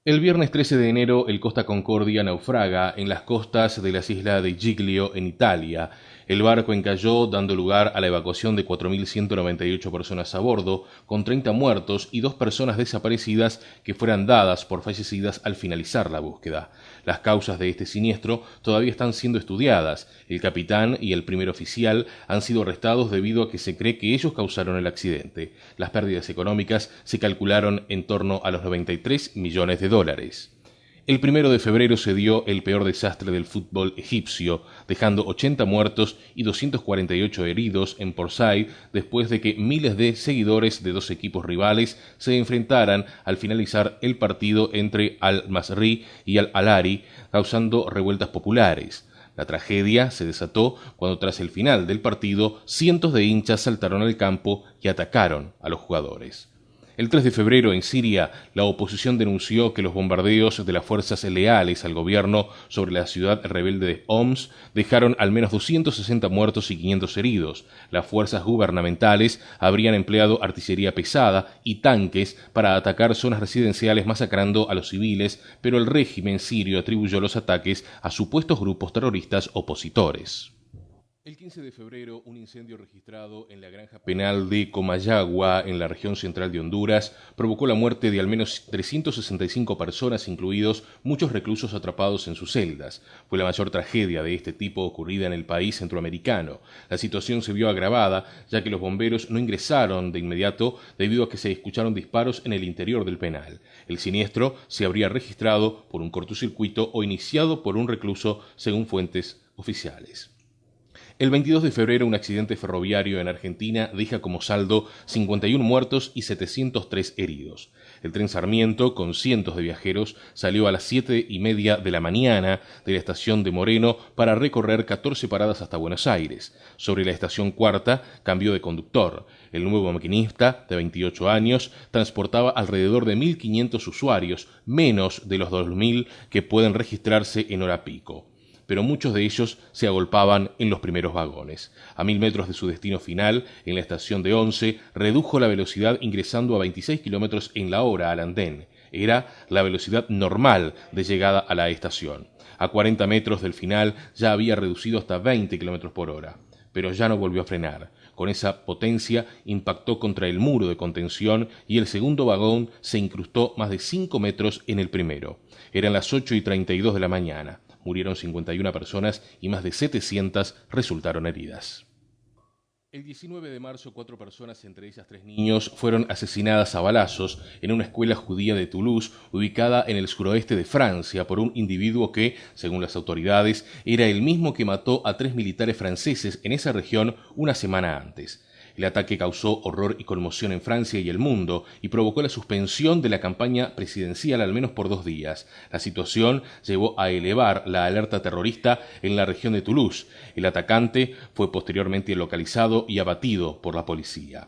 El viernes 13 de enero, el Costa Concordia naufraga en las costas de las islas de Giglio, en Italia. El barco encalló, dando lugar a la evacuación de 4.198 personas a bordo, con 30 muertos y 2 personas desaparecidas que fueran dadas por fallecidas al finalizar la búsqueda. Las causas de este siniestro todavía están siendo estudiadas. El capitán y el primer oficial han sido arrestados debido a que se cree que ellos causaron el accidente. Las pérdidas económicas se calcularon en torno a los 93 millones de dólares. El 1 de febrero se dio el peor desastre del fútbol egipcio, dejando 80 muertos y 248 heridos en Port Said después de que miles de seguidores de dos equipos rivales se enfrentaran al finalizar el partido entre Al-Masry y Al-Ahly, causando revueltas populares. La tragedia se desató cuando tras el final del partido cientos de hinchas saltaron al campo y atacaron a los jugadores. El 3 de febrero, en Siria, la oposición denunció que los bombardeos de las fuerzas leales al gobierno sobre la ciudad rebelde de Homs dejaron al menos 260 muertos y 500 heridos. Las fuerzas gubernamentales habrían empleado artillería pesada y tanques para atacar zonas residenciales masacrando a los civiles, pero el régimen sirio atribuyó los ataques a supuestos grupos terroristas opositores. El 15 de febrero, un incendio registrado en la granja penal de Comayagua, en la región central de Honduras, provocó la muerte de al menos 365 personas, incluidos muchos reclusos atrapados en sus celdas. Fue la mayor tragedia de este tipo ocurrida en el país centroamericano. La situación se vio agravada, ya que los bomberos no ingresaron de inmediato debido a que se escucharon disparos en el interior del penal. El siniestro se habría registrado por un cortocircuito o iniciado por un recluso, según fuentes oficiales. El 22 de febrero, un accidente ferroviario en Argentina deja como saldo 51 muertos y 703 heridos. El tren Sarmiento, con cientos de viajeros, salió a las 7:30 de la mañana de la estación de Moreno para recorrer 14 paradas hasta Buenos Aires. Sobre la estación Cuarta, cambió de conductor. El nuevo maquinista, de 28 años, transportaba alrededor de 1.500 usuarios, menos de los 2.000 que pueden registrarse en hora pico, pero muchos de ellos se agolpaban en los primeros vagones. A 1.000 metros de su destino final, en la estación de Once, redujo la velocidad ingresando a 26 kilómetros en la hora al andén. Era la velocidad normal de llegada a la estación. A 40 metros del final ya había reducido hasta 20 kilómetros por hora, pero ya no volvió a frenar. Con esa potencia impactó contra el muro de contención y el segundo vagón se incrustó más de 5 metros en el primero. Eran las 8:32 de la mañana. Murieron 51 personas y más de 700 resultaron heridas. El 19 de marzo, 4 personas, entre ellas 3 niños, fueron asesinadas a balazos en una escuela judía de Toulouse, ubicada en el suroeste de Francia, por un individuo que, según las autoridades, era el mismo que mató a 3 militares franceses en esa región una semana antes. El ataque causó horror y conmoción en Francia y el mundo y provocó la suspensión de la campaña presidencial al menos por 2 días. La situación llevó a elevar la alerta terrorista en la región de Toulouse. El atacante fue posteriormente localizado y abatido por la policía.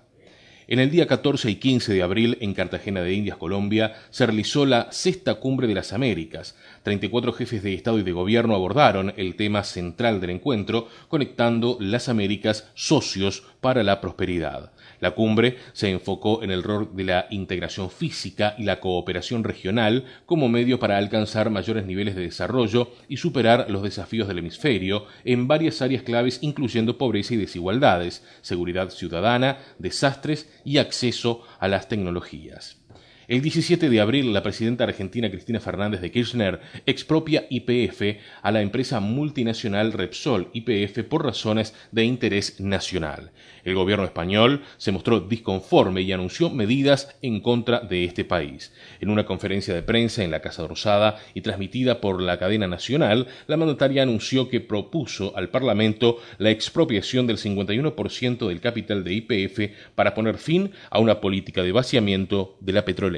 En el día 14 y 15 de abril, en Cartagena de Indias, Colombia, se realizó la Sexta Cumbre de las Américas. 34 jefes de Estado y de Gobierno abordaron el tema central del encuentro, conectando las Américas, socios para la prosperidad. La cumbre se enfocó en el rol de la integración física y la cooperación regional como medio para alcanzar mayores niveles de desarrollo y superar los desafíos del hemisferio en varias áreas claves, incluyendo pobreza y desigualdades, seguridad ciudadana, desastres y acceso a las tecnologías. El 17 de abril, la presidenta argentina Cristina Fernández de Kirchner expropia YPF a la empresa multinacional Repsol YPF por razones de interés nacional. El gobierno español se mostró disconforme y anunció medidas en contra de este país. En una conferencia de prensa en la Casa Rosada y transmitida por la cadena nacional, la mandataria anunció que propuso al Parlamento la expropiación del 51% del capital de YPF para poner fin a una política de vaciamiento de la petrolera.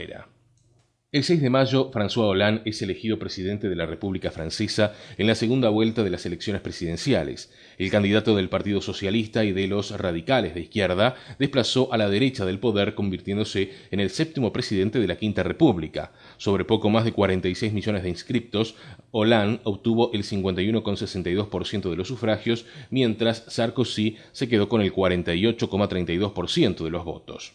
El 6 de mayo, François Hollande es elegido presidente de la República Francesa en la segunda vuelta de las elecciones presidenciales. El candidato del Partido Socialista y de los radicales de izquierda desplazó a la derecha del poder, convirtiéndose en el 7º presidente de la Quinta República. Sobre poco más de 46 millones de inscriptos, Hollande obtuvo el 51,62% de los sufragios, mientras Sarkozy se quedó con el 48,32% de los votos.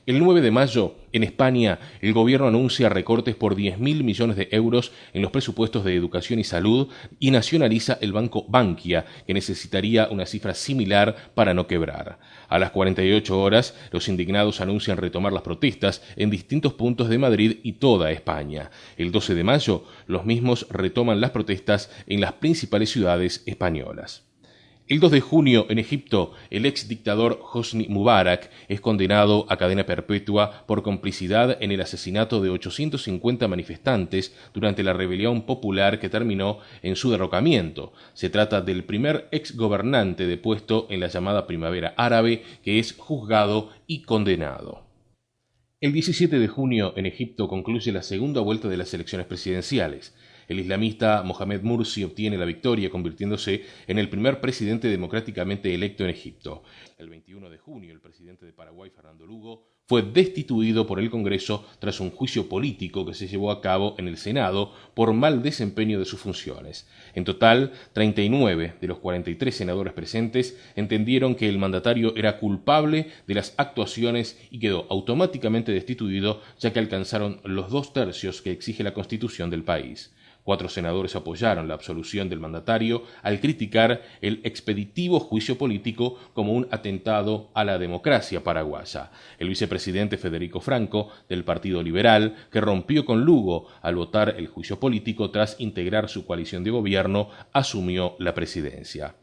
El 9 de mayo, en España, el gobierno anuncia recortes por 10.000 millones de euros en los presupuestos de educación y salud y nacionaliza el banco Bankia, que necesitaría una cifra similar para no quebrar. A las 48 horas, los indignados anuncian retomar las protestas en distintos puntos de Madrid y toda España. El 12 de mayo, los mismos retoman las protestas en las principales ciudades españolas. El 2 de junio, en Egipto, el ex dictador Hosni Mubarak es condenado a cadena perpetua por complicidad en el asesinato de 850 manifestantes durante la rebelión popular que terminó en su derrocamiento. Se trata del primer ex gobernante depuesto en la llamada Primavera Árabe que es juzgado y condenado. El 17 de junio, en Egipto, concluye la segunda vuelta de las elecciones presidenciales. El islamista Mohamed Mursi obtiene la victoria, convirtiéndose en el primer presidente democráticamente electo en Egipto. El 21 de junio, el presidente de Paraguay, Fernando Lugo, fue destituido por el Congreso tras un juicio político que se llevó a cabo en el Senado por mal desempeño de sus funciones. En total, 39 de los 43 senadores presentes entendieron que el mandatario era culpable de las actuaciones y quedó automáticamente destituido, ya que alcanzaron los 2/3 que exige la Constitución del país. 4 senadores apoyaron la absolución del mandatario al criticar el expeditivo juicio político como un atentado a la democracia paraguaya. El vicepresidente Federico Franco, del Partido Liberal, que rompió con Lugo al votar el juicio político tras integrar su coalición de gobierno, asumió la presidencia.